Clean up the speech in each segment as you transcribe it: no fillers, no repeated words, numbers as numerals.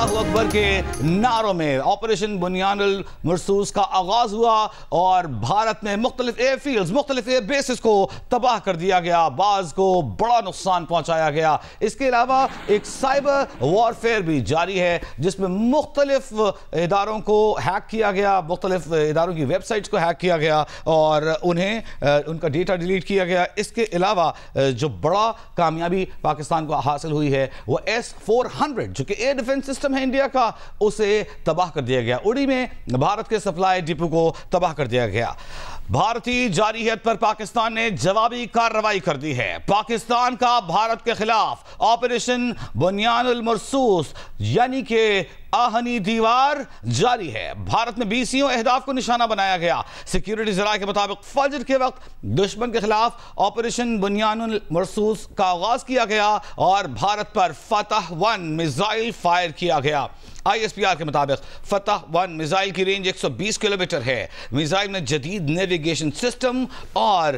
अल्लाहु अकबर के नारों में ऑपरेशन बुनियानुल मरसूस का आगाज हुआ और भारत में मुख्तलिफ एयरफील्ड्स, मुख्तलिफ एयर बेसिस को तबाह कर दिया गया, बाज को बड़ा नुकसान पहुंचाया गया। इसके अलावा एक साइबर वॉरफेयर भी जारी है जिसमें मुख्तलिफ इदारों को हैक किया गया, मुख्तलिफ इदारों की वेबसाइट्स को हैक किया गया और उन्हें उनका डेटा डिलीट किया गया। इसके अलावा जो बड़ा कामयाबी पाकिस्तान को हासिल हुई है वो S-400 जो कि एयर डिफेंस सिस्टम है इंडिया का, उसे तबाह कर दिया गया। उड़ी में भारत के सप्लाई डिपो को तबाह कर दिया गया। भारतीय जारहीत पर पाकिस्तान ने जवाबी कार्रवाई कर दी है। पाकिस्तान का भारत के खिलाफ ऑपरेशन बुनियानुल मरसूस यानी कि आहनी दीवार जारी है। भारत में 20 अहदाफ को निशाना बनाया गया। सिक्योरिटी ज़राए के मुताबिक फजर के वक्त दुश्मन के खिलाफ ऑपरेशन बुनियानुल मरसूस का आगाज किया गया और भारत पर फतह-1 मिसाइल फायर किया गया। ISPR के मुताबिक फतह-1 मिसाइल की रेंज 120 किलोमीटर है। मिसाइल में जदीद नेविगेशन सिस्टम और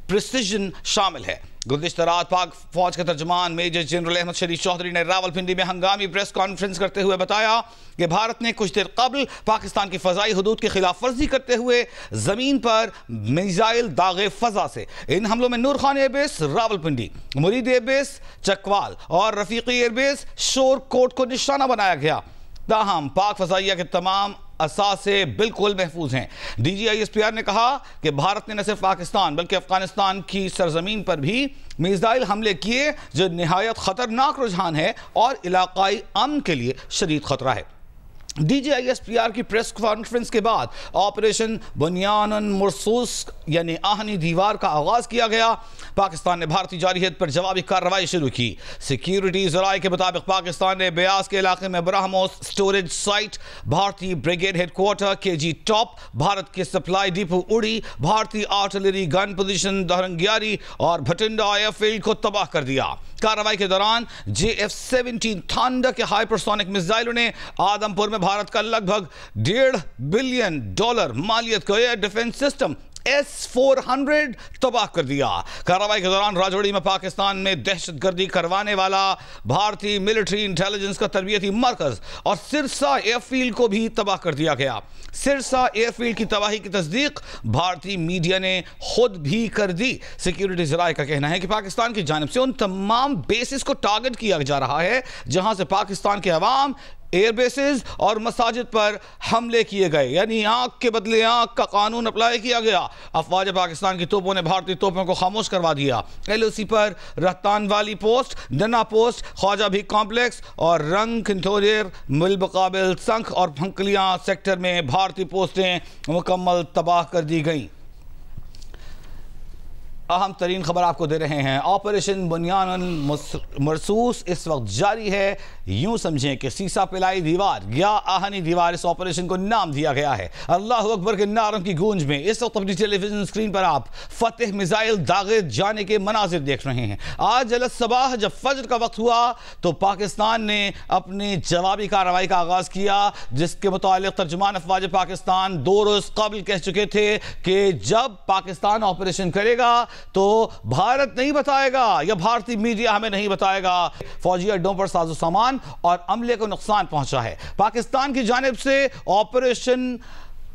प्रिसिजन शामिल है। गुज़िश्ता रात पाक फौज के तर्जुमान मेजर जनरल अहमद शरीफ चौधरी ने रावलपिंडी में हंगामी प्रेस कॉन्फ्रेंस करते हुए बताया कि भारत ने कुछ देर कबल पाकिस्तान की फ़ज़ाई हुदूद की खिलाफ वर्जी करते हुए ज़मीन पर मिसाइल दागे फ़ज़ा से इन हमलों में नूर खान एयरबेस रावलपिंडी, मुरीद एयरबेस चकवाल और रफ़ीकी एयरबेस शोरकोट को निशाना बनाया गया। ताहम पाक फ़ज़ाइया के तमाम असासे बिल्कुल महफूज हैं। DG ISPR ने कहा कि भारत ने न सिर्फ पाकिस्तान बल्कि अफगानिस्तान की सरजमीन पर भी मिसाइल हमले किए जो निहायत ख़तरनाक रुझान है और इलाकाई अमन के लिए शदीद ख़तरा है। DG ISPR की प्रेस कॉन्फ्रेंस के बाद ऑपरेशन बुनियानुल मरसूस यानी आहनी दीवार का आगाज किया गया। पाकिस्तान ने भारतीय जारहीत पर जवाबी कार्रवाई शुरू की। सिक्योरिटी ज़राए के मुताबिक पाकिस्तान ने ब्यास के इलाके में ब्रह्मोस स्टोरेज साइट, भारतीय brigade headquarter KG top, Bharat के सप्लाई डिपो उड़ी, भारतीय आर्टिलरी गन पोजीशन दहरंगियारी और भटिंडा एयरफील्ड को तबाह कर दिया। कार्रवाई के दौरान JF-17 थंडर के हाइपरसोनिक मिसाइलों ने आदमपुर में भारत का लगभग $1.5 बिलियन मालियत का एयर डिफेंस सिस्टम S-400 तबाह कर दिया। कार्रवाई के दौरान राजौरी में पाकिस्तान में दहशतगर्दी करवाने वाला भारतीय मिलिट्री इंटेलिजेंस का तरबियती मरकज और सिरसा एयरफील्ड को भी तबाह कर दिया गया। सिरसा एयरफील्ड की तबाही की तस्दीक भारतीय मीडिया ने खुद भी कर दी। सिक्योरिटी ज़राए का कहना है कि पाकिस्तान की जानिब से उन तमाम बेसिस को टारगेट किया जा रहा है जहां से पाकिस्तान के अवाम, एयर बेसिस और मसाजिद पर हमले किए गए, यानी आंख के बदले आंख का कानून अप्लाई किया गया। अफवाज पाकिस्तान की तोपों ने भारतीय तोपों को खामोश करवा दिया। LOC पर रहतान वाली पोस्ट, डना पोस्ट, ख्वाजा भी कॉम्प्लेक्स और रंग खिंथोरियर मुलबकाबिल संख और फंकलियां सेक्टर में भारतीय पोस्टें मुकम्मल तबाह कर दी गईं। अहम तरीन खबर आपको दे रहे हैं। ऑपरेशन बुनियानुल मरसूस इस वक्त जारी है। यूं समझें कि सीसा पिलाई दीवार या आहनी दीवार इस ऑपरेशन को नाम दिया गया है। अल्लाहु अकबर के नारों की गूंज में इस वक्त अपनी टेलीविजन स्क्रीन पर आप फतेह मिसाइल दागे जाने के मनाजिर देख रहे हैं। आज जलद सबाह जब फजर का वक्त हुआ तो पाकिस्तान ने अपनी जवाबी कार्रवाई का आगाज किया, जिसके मुतालिक तर्जुमान अफवाज पाकिस्तान 2 रोज कबल कह चुके थे कि जब पाकिस्तान ऑपरेशन करेगा तो भारत नहीं बताएगा या भारतीय मीडिया हमें नहीं बताएगा। फौजी अड्डों पर साजो सामान और अमले को नुकसान पहुंचा है। पाकिस्तान की जानिब से ऑपरेशन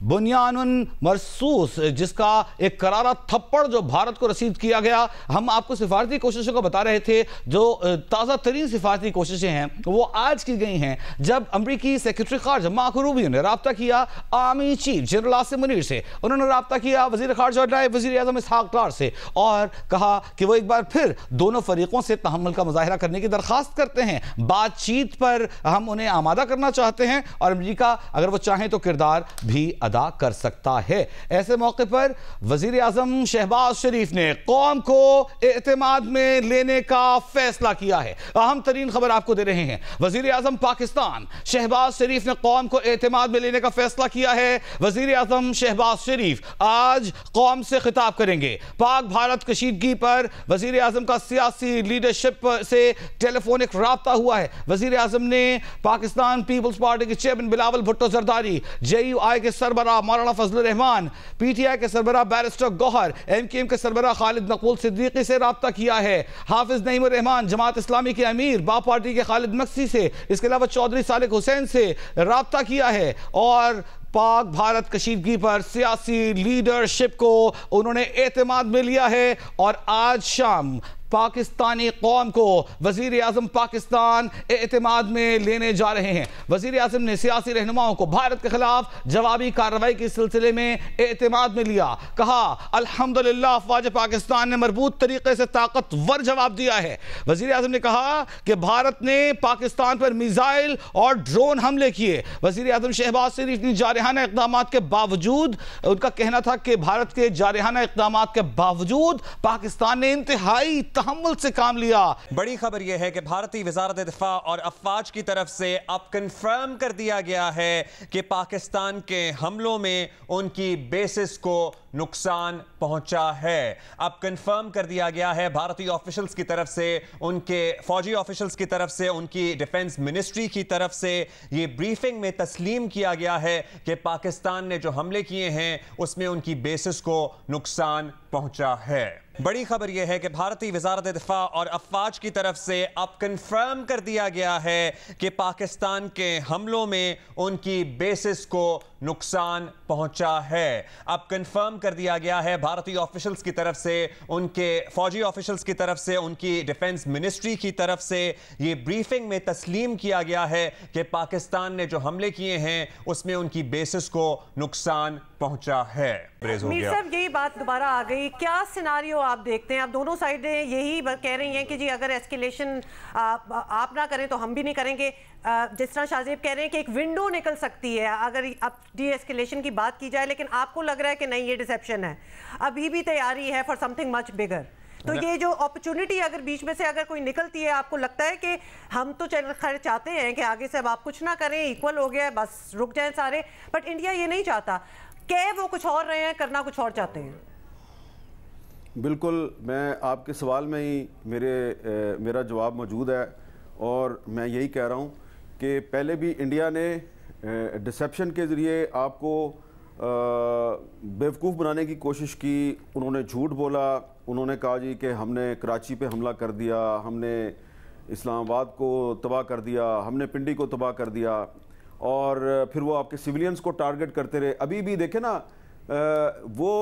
बुनियानुल मरसूस जिसका एक करारा थप्पड़ जो भारत को रसीद किया गया, हम आपको सिफारती कोशिशों को बता रहे थे। जो ताज़ा तरीन सिफारती कोशिशें हैं वो आज की गई हैं जब अमरीकी सेक्रेटरी खारजा मार्को रूबियो ने रब्ता किया army chief general Asim Munir से। उन्होंने रब्ता किया वज़ीर खारजा और नायब वज़ीर आज़म इसहाक डार से और कहा कि वो एक बार फिर दोनों फरीकों से तहम्मुल का मुजाहिरा करने की दरख्वास्त करते हैं। बातचीत पर हम उन्हें आमादा करना चाहते हैं और अमरीका अगर वो चाहें तो किरदार भी अदा कर सकता है। ऐसे मौके पर वजीर आजम शहबाज शरीफ ने कौम को एतमाद में लेने का फैसला किया है। अहम तरीन खबर आपको दे रहे हैं। वजीर आजम पाकिस्तान शहबाज शरीफ ने कौम को एतमाद में लेने का फैसला किया है। वजीर आजम शहबाज शरीफ आज कौम से खिताब करेंगे। पाक भारत कशीदगी पर वजीर आजम का सियासी लीडरशिप से टेलीफोनिक राब्ता हुआ है। वजीर आजम ने पाकिस्तान पीपल्स पार्टी के चेयरमैन बिलावल भुट्टो जरदारी, JUI के सरबराह सरबराह मौलाना फजलुर रहमान, PTI के सरबराह बैरिस्टर गौहर, MKM के सरबराह खालिद नकूल सिद्दीकी से रब्ता किया है। हाफिज नईमुर रहमान जमात इस्लामी के अमीर बा पार्टी के खालिद मक्सी से, इसके अलावा चौधरी सालिक हुसैन से रब्ता किया है और पाक भारत कशीदगी पर सियासी लीडरशिप को उन्होंने एतमाद में लिया है। और आज शाम पाकिस्तानी कौम को वज़ीर आज़म पाकिस्तान एतमाद में लेने जा रहे हैं। वज़ीर आज़म ने सियासी रहनुमाओं को भारत के खिलाफ जवाबी कार्रवाई के सिलसिले में एतमाद में लिया। कहा अल्हम्दुलिल्लाह अफ़वाज पाकिस्तान ने मरबूत तरीके से ताकतवर जवाब दिया है। वज़ीर आज़म ने कहा कि भारत ने पाकिस्तान पर मिसाइल और ड्रोन हमले किए। वज़ीर आज़म शहबाज शरीफ ने जारहाना इक़दामात के बावजूद, उनका कहना था कि भारत के जारहाना इक़दामात के बावजूद पाकिस्तान ने इंतहाई तहम्मुल से काम लिया। बड़ी खबर यह है कि भारतीय वज़ारत दिफा और अफवाज की तरफ से अब कंफर्म कर दिया गया है कि पाकिस्तान के हमलों में उनकी बेसिस को नुकसान पहुंचा है। अब कंफर्म कर दिया गया है भारतीय ऑफिशियल्स की तरफ से, उनके फौजी ऑफिशियल्स की तरफ से, उनकी डिफेंस मिनिस्ट्री की तरफ से ये ब्रीफिंग में तस्लीम किया गया है कि पाकिस्तान ने जो हमले किए हैं उसमें उनकी बेसिस को नुकसान पहुंचा है। बड़ी खबर यह है कि भारतीय वज़ारत दिफा और अफवाज की तरफ से अब कंफर्म कर दिया गया है कि पाकिस्तान के हमलों में उनकी बेसिस को नुकसान पहुंचा है। अब कंफर्म कर दिया गया है भारतीय ऑफिशियल्स की तरफ से, उनके फौजी ऑफिशियल्स की तरफ से, उनकी डिफेंस मिनिस्ट्री की तरफ से ये ब्रीफिंग में तस्लीम किया गया है कि पाकिस्तान ने जो हमले किए हैं उसमें उनकी बेसिस को नुकसान पहुंचा है। मीर साहब यही बात दोबारा आ गई, क्या सिनारियो आप देखते हैं? आप दोनों साइडें यही कह रही हैं कि जी अगर एस्केलेशन आप ना करें तो हम भी नहीं करेंगे। जिस तरह शाहजेब कह रहे हैं कि एक विंडो निकल सकती है अगर अब डी एस्केलेशन की बात की जाए, लेकिन आपको लग रहा है कि नहीं ये डिसेप्शन है, अभी भी तैयारी है फॉर समथिंग मच बिगर। तो ये जो अपॉर्चुनिटी अगर बीच में से अगर कोई निकलती है, आपको लगता है कि हम तो खैर चाहते हैं कि आगे से अब आप कुछ ना करें, इक्वल हो गया है, बस रुक जाएं सारे, बट इंडिया ये नहीं चाहता, क्या वो कुछ और रहे हैं, करना कुछ और चाहते हैं? बिल्कुल, मैं आपके सवाल में ही मेरा जवाब मौजूद है और मैं यही कह रहा हूँ कि पहले भी इंडिया ने डिसेप्शन के ज़रिए आपको बेवकूफ़ बनाने की कोशिश की। उन्होंने झूठ बोला, उन्होंने कहा जी कि हमने कराची पे हमला कर दिया, हमने इस्लामाबाद को तबाह कर दिया, हमने पिंडी को तबाह कर दिया, और फिर वो आपके सिविलियंस को टारगेट करते रहे। अभी भी देखें ना, वो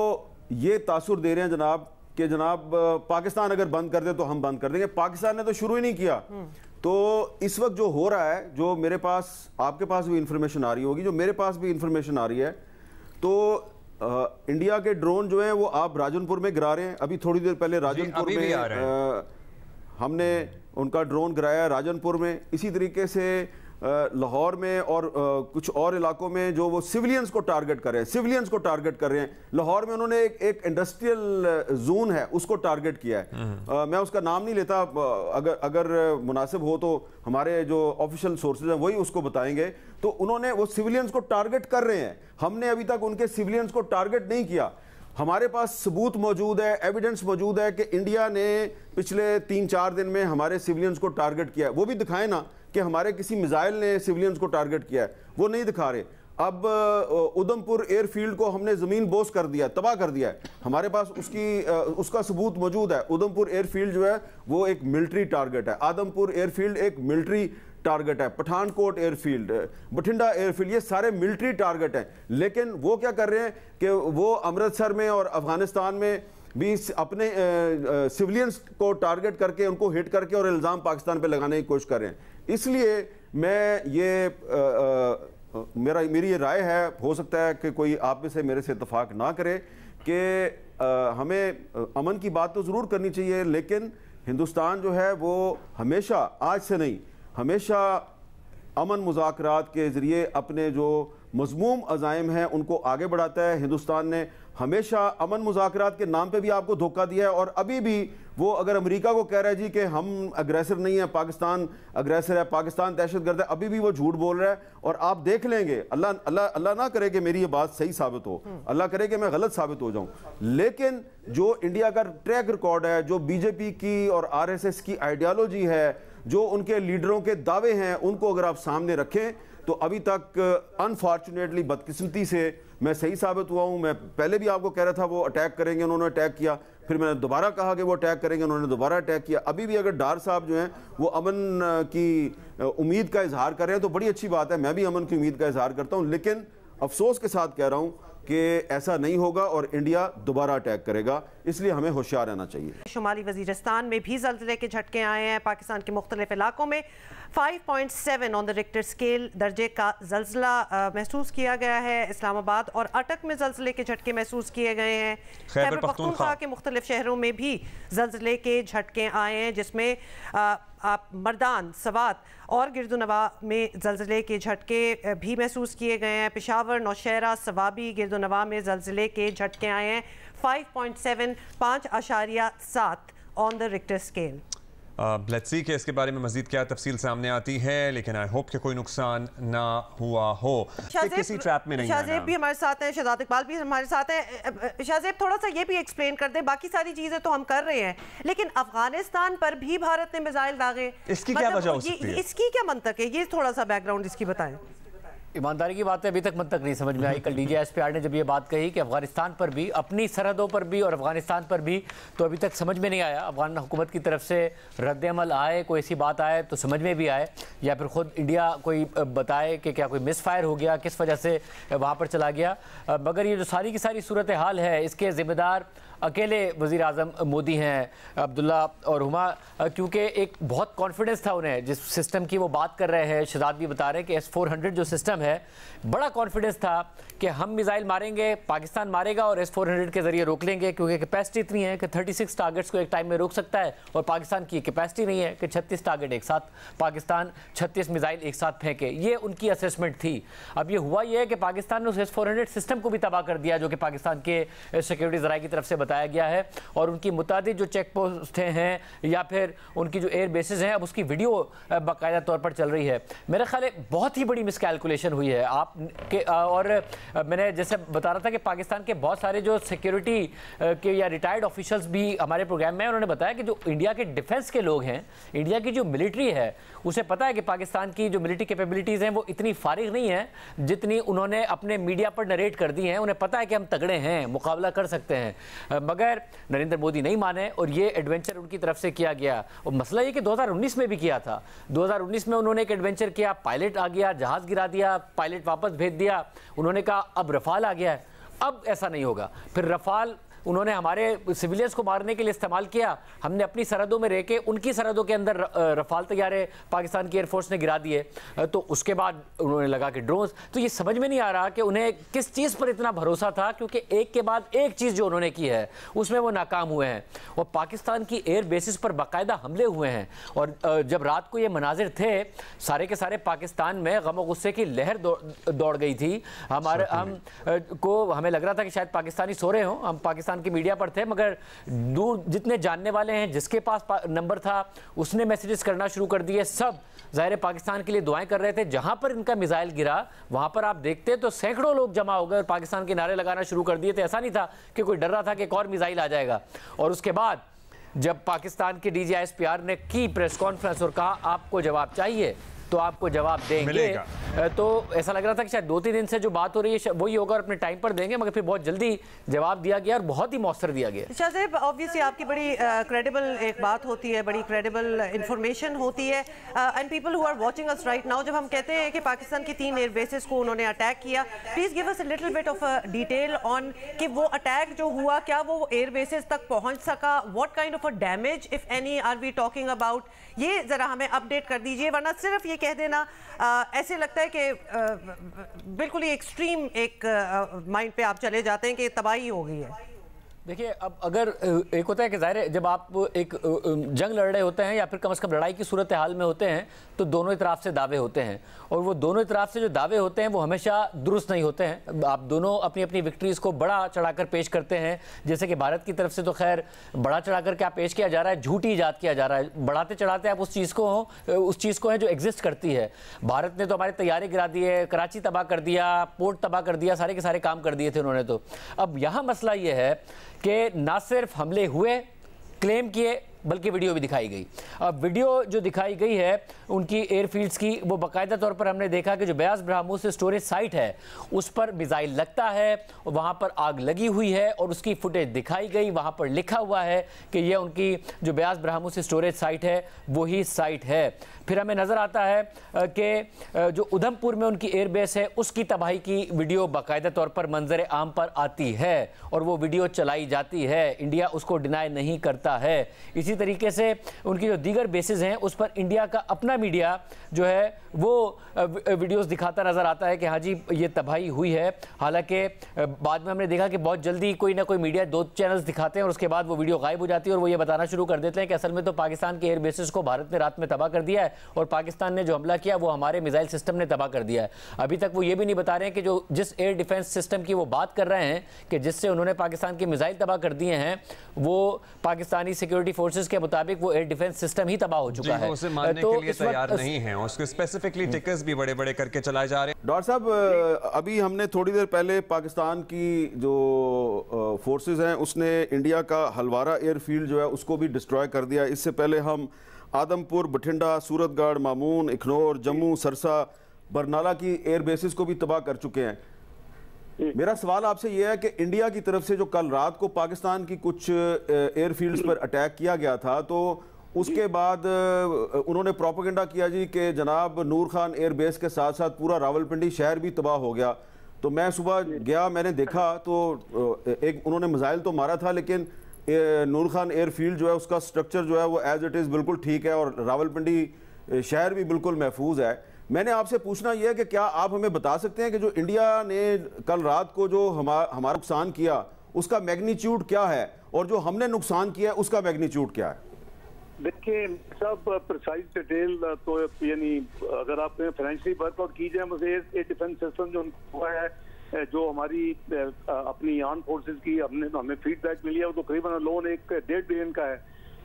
ये तासुर दे रहे हैं जनाब कि जनाब पाकिस्तान अगर बंद कर दे तो हम बंद कर देंगे। पाकिस्तान ने तो शुरू ही नहीं किया। तो इस वक्त जो हो रहा है, जो मेरे पास, आपके पास भी इंफॉर्मेशन आ रही होगी, जो मेरे पास भी इंफॉर्मेशन आ रही है, तो इंडिया के ड्रोन जो हैं वो आप राजनपुर में गिरा रहे हैं। अभी थोड़ी देर पहले राजनपुर में हमने उनका ड्रोन गिराया राजनपुर में। इसी तरीके से लाहौर में और कुछ और इलाकों में जो वो सिविलियंस को टारगेट कर रहे हैं, सिविलियंस को टारगेट कर रहे हैं। लाहौर में उन्होंने एक इंडस्ट्रियल जोन है उसको टारगेट किया है। मैं उसका नाम नहीं लेता, अगर मुनासिब हो तो हमारे जो ऑफिशियल सोर्सेज हैं वही उसको बताएंगे। तो उन्होंने वो सिविलियंस को टारगेट कर रहे हैं। हमने अभी तक उनके सिविलियंस को टारगेट नहीं किया। हमारे पास सबूत मौजूद है, एविडेंस मौजूद है कि इंडिया ने पिछले 3-4 दिन में हमारे सिविलियंस को टारगेट किया है। वो भी दिखाएं ना कि हमारे किसी मिसाइल ने सिविलियंस को टारगेट किया है, वो नहीं दिखा रहे। अब उधमपुर एयरफील्ड को हमने ज़मीन बोस कर दिया, तबाह कर दिया है। हमारे पास उसका सबूत मौजूद है। उधमपुर एयरफील्ड जो है वो एक मिलिट्री टारगेट है, आदमपुर एयरफील्ड एक मिलिट्री टारगेट है, पठानकोट एयरफील्ड, बठिंडा एयरफील्ड, ये सारे मिलिट्री टारगेट हैं। लेकिन वो क्या कर रहे हैं कि वो अमृतसर में और अफगानिस्तान में भी अपने सिविलियंस को टारगेट करके, उनको हिट करके और इल्ज़ाम पाकिस्तान पे लगाने की कोशिश कर रहे हैं। इसलिए मैं मेरी ये राय है, हो सकता है कि कोई आप में से मेरे से इत्तेफाक ना करे, कि हमें अमन की बात तो ज़रूर करनी चाहिए, लेकिन हिंदुस्तान जो है वो हमेशा, आज से नहीं, हमेशा अमन मुज़ाकरात के ज़रिए अपने जो मज़मूम अज़ाइम हैं उनको आगे बढ़ाता है। हिंदुस्तान ने हमेशा अमन मुज़ाकरात के नाम पे भी आपको धोखा दिया है, और अभी भी वो अगर अमेरिका को कह रहा है जी कि हम अग्रेसर नहीं है, पाकिस्तान अग्रेसर है, पाकिस्तान दहशतगर्द है, अभी भी वो झूठ बोल रहा है। और आप देख लेंगे, अल्लाह ना करे कि मेरी ये बात सही साबित हो, अल्लाह करे कि मैं गलत साबित हो जाऊं, लेकिन जो इंडिया का ट्रैक रिकॉर्ड है, जो बीजेपी की और आरएसएस की आइडियालॉजी है, जो उनके लीडरों के दावे हैं, उनको अगर आप सामने रखें तो अभी तक अनफॉर्चुनेटली, बदकिस्मती से, میں صحیح ثابت ہوا ہوں. میں پہلے بھی آپ کو کہہ رہا تھا وہ اٹیک کریں گے, انہوں نے اٹیک کیا, پھر میں نے دوبارہ کہا کہ وہ اٹیک کریں گے, انہوں نے دوبارہ اٹیک کیا. ابھی بھی اگر ڈار صاحب جو ہیں وہ امن کی امید کا اظہار کر رہے ہیں تو بڑی اچھی بات ہے, میں بھی امن کی امید کا اظہار کرتا ہوں, لیکن افسوس کے ساتھ کہہ رہا ہوں کہ ایسا نہیں ہوگا اور انڈیا دوبارہ اٹیک کرے گا, اس لیے ہمیں ہوشیار رہنا چاہیے. شمالی وزیرستان میں بھی زلزلے کے جھٹکے آئے ہیں. پاکستان کے مختلف علاقوں میں 5.7 آن دا ریکٹر اسکیل درجے کا زلزلہ محسوس کیا گیا ہے. اسلام آباد اور اٹک میں زلزلے کے جھٹکے محسوس کیے گئے ہیں. خیبر پختونخوا کے مختلف شہروں میں بھی زلزلے کے جھٹکے آئے ہیں, جس میں مردان, سوات اور گردونواں میں زلزلے کے جھٹکے بھی محسوس کیے گئے ہیں. پشاور, نوشہرہ, سوابی, گردونواں میں زلزلے کے جھٹکے آئے ہیں. 5.7 5.7 آن دا ریکٹر اسکیل. لیٹس سی کہ اس کے بارے میں مزید کیا تفصیل سامنے آتی ہے, لیکن آئی ہوپ کہ کوئی نقصان نہ ہوا ہو, کسی ٹریپ میں نہیں آنا. شاہ زیب بھی ہمارے ساتھ ہیں, شہزاد اقبال بھی ہمارے ساتھ ہیں. شاہ زیب تھوڑا سا یہ بھی ایکسپلین کر دیں, باقی ساری چیزیں تو ہم کر رہے ہیں, لیکن افغانستان پر بھی بھارت نے میزائل داغے, اس کی کیا وجہ ہو سکتی ہے؟ اس کی کیا منطق ہے, یہ تھوڑا سا بیک گراؤنڈ اس کی بتائیں. ایمانداری کی بات ہے, ابھی تک منطق نہیں سمجھ میں آئی. کل DGSPR نے جب یہ بات کہی کہ افغانستان پر بھی, اپنی سرحدوں پر بھی اور افغانستان پر بھی, تو ابھی تک سمجھ میں نہیں آیا افغان حکومت کی طرف سے رد عمل آئے, کوئی ایسی بات آئے تو سمجھ میں بھی آئے, یا پھر خود انڈیا کوئی بتائے کہ کیا کوئی مس فائر ہو گیا, کس وجہ سے وہاں پر چلا گیا. مگر یہ جو ساری کی ساری صورتحال ہے, اس کے ذمہ دار اکیلے وزیر اعظم مودی ہیں, عبداللہ اور ہما, کیونکہ ایک بہت کانفیڈنس تھا انہیں جس سسٹم کی وہ بات کر رہے ہیں. شہزاد بھی بتا رہے ہیں کہ S-400 جو سسٹم ہے, بڑا کانفیڈنس تھا کہ ہم میزائل ماریں گے, پاکستان مارے گا اور S-400 کے ذریعے روک لیں گے, کیونکہ کیپیسٹی اتنی ہے کہ 36 ٹارگٹس کو ایک ٹائم میں روک سکتا ہے, اور پاکستان کی کیپیسٹی نہیں ہے کہ 36 ٹارگٹ ایک ساتھ, پاکستان 36 میزائل ایک ساتھ پھینکے. یہ ان کی اسسمنٹ تھی. اب یہ ہوا یہ ہے کہ پاکستان نے اس S-400 سسٹم کو بھی تباہ کر دیا, جو کہ پاکستان کے سیکیورٹی ذرائع کی طرف سے بتایا گیا ہے, اور ان کی متعدد جو چیک پوسٹ ہیں یا پھر ان کی جو ایئر بیسز ہیں, اب اس کی ویڈیو باقاعدہ طور پر چل رہی ہے. میرا خیال ہے بہت ہی بڑی مس کیلکولیشن ہوئی ہے آپ کے, اور میں نے جیسے بتا رہا تھا کہ پاکستان کے بہت سارے جو سیکیورٹی کے یا ریٹائرڈ آفیشلز بھی ہمارے پروگرام میں, انہوں نے بتایا کہ جو انڈیا کے ڈیفنس کے لوگ ہیں, انڈیا کی جو ملٹری ہے, اسے پتہ ہے کہ پاکستان کی جو ملٹری کیپیبلٹیز ہیں وہ اتنی فارغ نہیں ہیں جتنی انہوں نے اپنے میڈیا پر نریٹ کر دی ہیں. انہیں پتہ ہے کہ ہم تگڑے ہیں, مقابلہ کر سکتے ہیں, مگر نریندر مودی نہیں مانے اور یہ ایڈونچر ان کی طرف سے کیا گیا. اور مسئلہ یہ کہ 2019 میں بھی کیا تھا. 2019 میں انہوں نے ایک ایڈونچر کیا, پائلٹ آ گیا, جہاز گرا دیا, پائلٹ واپس بھیج دیا, انہوں نے کہا اب رفال آ گیا ہے. اب ایسا نہیں ہوگا. پھر رفال انہوں نے ہمارے سویلینز کو مارنے کے لیے استعمال کیا, ہم نے اپنی سرحدوں میں رہ کے ان کی سرحدوں کے اندر رفال طیارے پاکستان کی ایئر فورس نے گرا دیے. تو اس کے بعد انہوں نے لگا کہ ڈرونز. تو یہ سمجھ میں نہیں آ رہا کہ انہیں کس چیز پر اتنا بھروسہ تھا, کیونکہ ایک کے بعد ایک چیز جو انہوں نے کی ہے اس میں وہ ناکام ہوئے ہیں, اور پاکستان کی ایئر بیسز پر باقاعدہ حملے ہوئے ہیں. اور جب رات کو یہ مناظر تھے, سارے کے سارے پاکستان میں غم و غصے کی لہر دوڑ گئی تھی. ہمیں لگ رہا تھا کہ شاید پاکستانی سو رہے ہوں, ہم پاکستان کی میڈیا پر تھے, مگر دور جتنے جاننے والے ہیں, جس کے پاس نمبر تھا اس نے میسیجز کرنا شروع کر دیے. سب ظاہر پاکستان کے لیے دعائیں کر رہے تھے. جہاں پر ان کا میزائل گرا وہاں پر آپ دیکھتے تو سینکڑوں لوگ جمع ہو گئے اور پاکستان کے نعرے لگانا شروع کر دیے تھے. ایسا نہیں تھا کہ کوئی ڈر رہا تھا کہ ایک اور میزائل آ جائے گا. اور اس کے بعد جب پاکستان کے DGSPR نے کی پریس کانفرنس اور کہا آپ کو جواب چاہیے تو آپ کو جواب دیں گے, تو ایسا لگ رہا تھا کہ شاید 2-3 دن سے جو بات ہو رہی ہے وہی ہوگا اور اپنے ٹائم پر دیں گے, مگر پھر بہت جلدی جواب دیا گیا اور بہت ہی مؤثر دیا گیا. شاہ زیب, obviously آپ کی بڑی کریڈیبل ایک بات ہوتی ہے, بڑی کریڈیبل انفارمیشن ہوتی ہے, and people who are watching us right now, جب ہم کہتے ہیں کہ پاکستان کی 3 ایئر بیسز کو انہوں نے اٹیک کیا, please give us a little bit of detail on کہ وہ اٹیک جو ہوا کیا وہ ایئر بیسز تک پہنچ سکا, what kind of a damage if any are we talking about, یہ ذرا ہمیں اپڈیٹ کر دیجئے. ورنہ صرف یہ کہہ دینا ایسے لگتا ہے کہ بالکل ہی ایکسٹریم ایک مائنڈ پہ آپ چلے جاتے ہیں کہ تباہی ہو گئی ہے. دیکھیے, اب اگر ایک ہوتا ہے کہ ظاہر ہے جب آپ ایک جنگ لڑ رہے ہوتے ہیں یا پھر کم از کم لڑائی کی صورتحال میں ہوتے ہیں تو دونوں اطراف سے دعوے ہوتے ہیں, اور وہ دونوں اطراف سے جو دعوے ہوتے ہیں وہ ہمیشہ درست نہیں ہوتے ہیں. آپ دونوں اپنی اپنی وکٹریز کو بڑا چڑھا کر پیش کرتے ہیں, جیسے کہ بھارت کی طرف سے تو خیر بڑا چڑھا کر کیا پیش کیا جا رہا ہے, جھوٹی ایجاد کیا جا رہا ہے. بڑھاتے چڑھاتے آپ اس چیز کو ہیں جو ایگزسٹ کرتی ہے. بھارت نے تو ہمارے طیارے گرا دیے, کراچی تباہ کر دیا, پورٹ تباہ کر دیا, سارے کے سارے کام کر دیے تھے انہوں نے. تو اب یہاں مسئلہ یہ ہے کہ نہ صرف حملے ہوئے, کلیم کیے, बल्कि वीडियो भी दिखाई गई। अब वीडियो जो दिखाई गई है उनकी एयरफील्ड्स की, वो बाकायदा तौर पर हमने देखा कि जो ब्यास ब्राह्मोस स्टोरेज साइट है उस पर मिसाइल लगता है, वहाँ पर आग लगी हुई है और उसकी फुटेज दिखाई गई। वहाँ पर लिखा हुआ है कि यह उनकी जो ब्यास ब्राह्मोस स्टोरेज साइट है वही साइट है। फिर हमें नज़र आता है कि जो उधमपुर में उनकी एयरबेस है उसकी तबाही की वीडियो बाकायदा तौर पर मंजर आम पर आती है और वो वीडियो चलाई जाती है। इंडिया उसको डिनाई नहीं करता है। इसी तरीके से उनकी जो दीगर बेसिस हैं उस पर इंडिया का अपना मीडिया जो है वो वीडियोस दिखाता नज़र आता है कि हाँ जी ये तबाही हुई है। हालांकि बाद में हमने देखा कि बहुत जल्दी कोई ना कोई मीडिया 2 चैनल्स दिखाते हैं और उसके बाद वो वीडियो गायब हो जाती है और वो ये बताना शुरू कर देते हैं कि असल में तो पाकिस्तान के एयर बेसिस को भारत ने रात में तबाह कर दिया है और पाकिस्तान ने जो हमला किया वो हमारे मिसाइल सिस्टम ने तबाह कर दिया है। अभी तक वो ये भी नहीं बता रहे हैं कि जो जिस एयर डिफेंस सिस्टम की वो बात कर रहे हैं कि जिससे उन्होंने पाकिस्तान के मिसाइल तबाह कर दिए हैं, वो पाकिस्तानी सिक्योरिटी फोर्सेस के मुताबिक वो एयर डिफेंस सिस्टम ही तबाह हो चुका है। उसे मानने के लिए तैयार नहीं है, उसके स्पेसिफिकली टिकर्स भी बड़े बड़े करके चलाए जा रहे हैं। डॉक्टर साहब, अभी हमने थोड़ी देर पहले पाकिस्तान की जो फोर्सेस हैं उसने इंडिया का हलवारा एयरफील्ड जो है उसको भी डिस्ट्रॉय कर दिया। इससे पहले हम आदमपुर, बठिंडा, सूरतगढ़, मामून, इखनौर, जम्मू, सरसा, बरनाला की एयर बेसिस को भी तबाह कर चुके हैं। मेरा सवाल आपसे यह है कि इंडिया की तरफ से जो कल रात को पाकिस्तान की कुछ एयरफील्ड्स पर अटैक किया गया था, तो उसके बाद उन्होंने प्रोपेगेंडा किया जी कि जनाब नूर खान एयर बेस के साथ साथ पूरा रावलपिंडी शहर भी तबाह हो गया। तो मैं सुबह गया, मैंने देखा तो एक उन्होंने मिसाइल तो मारा था लेकिन नूर खान एयरफील्ड जो है उसका स्ट्रक्चर जो है वो एज इट इज़ बिल्कुल ठीक है और रावलपिंडी शहर भी बिल्कुल महफूज है। मैंने आपसे पूछना यह है कि क्या आप हमें बता सकते हैं कि जो इंडिया ने कल रात को जो हमारा नुकसान किया उसका मैग्नीट्यूड क्या है और जो हमने नुकसान किया है उसका मैग्नीट्यूड क्या है? देखिए सब प्रिसाइज डिटेल तो यानी अगर आप फाइनेंशियली वर्कआउट कीजिए, मुझे एयर डिफेंस सिस्टम जो हुआ है, जो हमारी अपनी आर्म फोर्सेस की हमें फीडबैक मिली है वो तकरीबन लोन 1.5 बिलियन का है।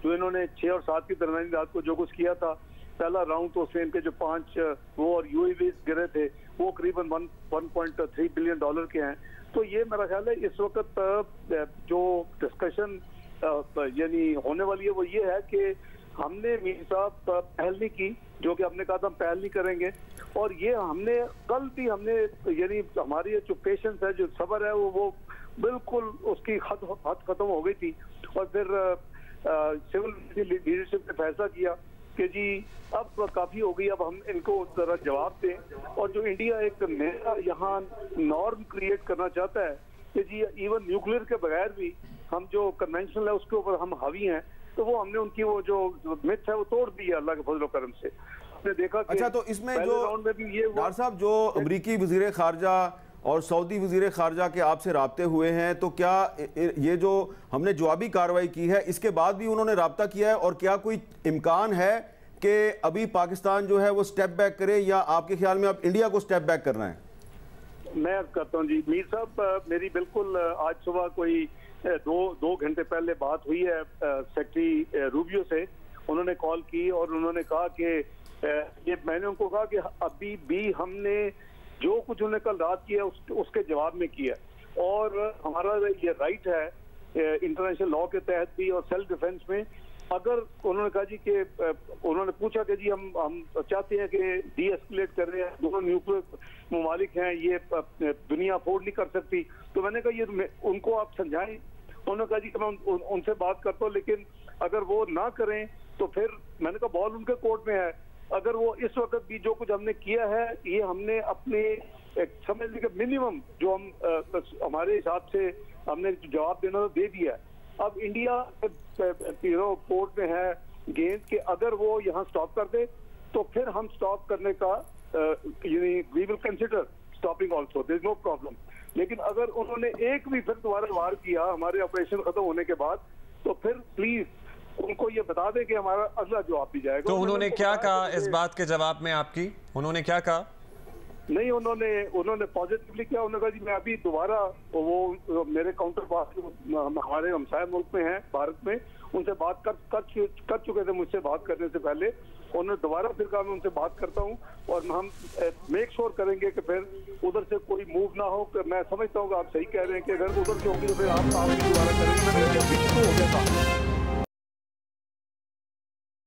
जो इन्होंने 6 और 7 की दरमियानी रात को जो कुछ किया था, पहला राउंड तो उसमें इनके जो 5 वो और यूएवीज गिरे थे वो करीबन 1.3 बिलियन डॉलर के हैं। तो ये मेरा ख्याल है इस वक्त जो डिस्कशन यानी होने वाली है वो ये है कि हमने मीर साहब पहल नहीं की, जो कि हमने कहा था हम पहल नहीं करेंगे, और ये हमने कल भी हमने यानी हमारी जो पेशेंस है, जो सब्र है, वो बिल्कुल उसकी हद खत्म हो गई थी। और फिर सिविल लीडरशिप ने फैसला किया कि जी अब काफी हो गई, अब हम इनको जरा जवाब दें। और जो इंडिया एक नया यहाँ नॉर्म क्रिएट करना चाहता है कि जी इवन न्यूक्लियर के बगैर भी हम जो कन्वेंशनल है उसके ऊपर हम हावी हैं, तो वो हमने उनकी वो जो मिथ है वो तोड़ दी है अल्लाह के फजल करम से। हमने देखा कि अच्छा, तो इसमें जो डॉक्टर साहब जो अमरीकी वजीर खारजा और सऊदी वजीर खारजा के आपसे राब्ते हुए हैं, तो क्या ये जो हमने जवाबी कार्रवाई की है इसके बाद भी उन्होंने राब्ता किया है, और क्या कोई इम्कान है कि अभी पाकिस्तान जो है वो स्टेप बैक करे, या आपके ख्याल में आप इंडिया को स्टेप बैक करना है? मैं करता हूँ जी मीर साहब, मेरी बिल्कुल आज सुबह कोई दो घंटे पहले बात हुई है सेक्रेटरी रूबियो से। उन्होंने कॉल की और उन्होंने कहा कि ये मैंने उनको कहा कि अभी भी हमने जो कुछ उन्होंने कल रात किया उसके जवाब में किया, और हमारा ये राइट है इंटरनेशनल लॉ के तहत भी और सेल्फ डिफेंस में। अगर उन्होंने कहा जी कि उन्होंने पूछा कि जी हम चाहते हैं कि डी एस्केलेट कर रहे हैं, दोनों न्यूक्लियर ममालिक हैं, ये दुनिया अफोर्ड नहीं कर सकती। तो मैंने कहा ये उनको आप समझाएं। उन्होंने कहा जी कि मैं उनसे बात करता हूँ, लेकिन अगर वो ना करें तो फिर मैंने कहा बॉल उनके कोर्ट में है। अगर वो इस वक्त भी जो कुछ हमने किया है ये हमने अपने समझ लीजिए मिनिमम जो हम हमारे हिसाब से हमने जवाब देना तो दे दिया। अब इंडिया कोर्ट में है गेंद के, अगर वो यहाँ स्टॉप कर दे तो फिर हम स्टॉप करने का we will consider stopping also, there is no problem. लेकिन अगर उन्होंने एक भी फिर दोबारा वार किया हमारे ऑपरेशन खत्म होने के बाद, तो फिर प्लीज उनको ये बता दें कि हमारा अगला जवाब भी जाएगा। तो उन्होंने क्या कहा इस बात के जवाब में आपकी? उन्होंने क्या कहा? नहीं, उन्होंने पॉजिटिवली किया। उन्होंने कहा जी मैं अभी दोबारा वो मेरे काउंटर पार्ट हमारे हमसाया मुल्क में हैं भारत में, उनसे बात कर चुके थे मुझसे बात करने से पहले। उन्होंने दोबारा फिर कहा मैं उनसे बात करता हूं और हम मेक श्योर करेंगे कि फिर उधर से कोई मूव ना हो। मैं समझता हूँ कि आप सही कह रहे हैं कि अगर उधर से होगी तो फिर आप दोबारा करेंगे। मैंने हो गया था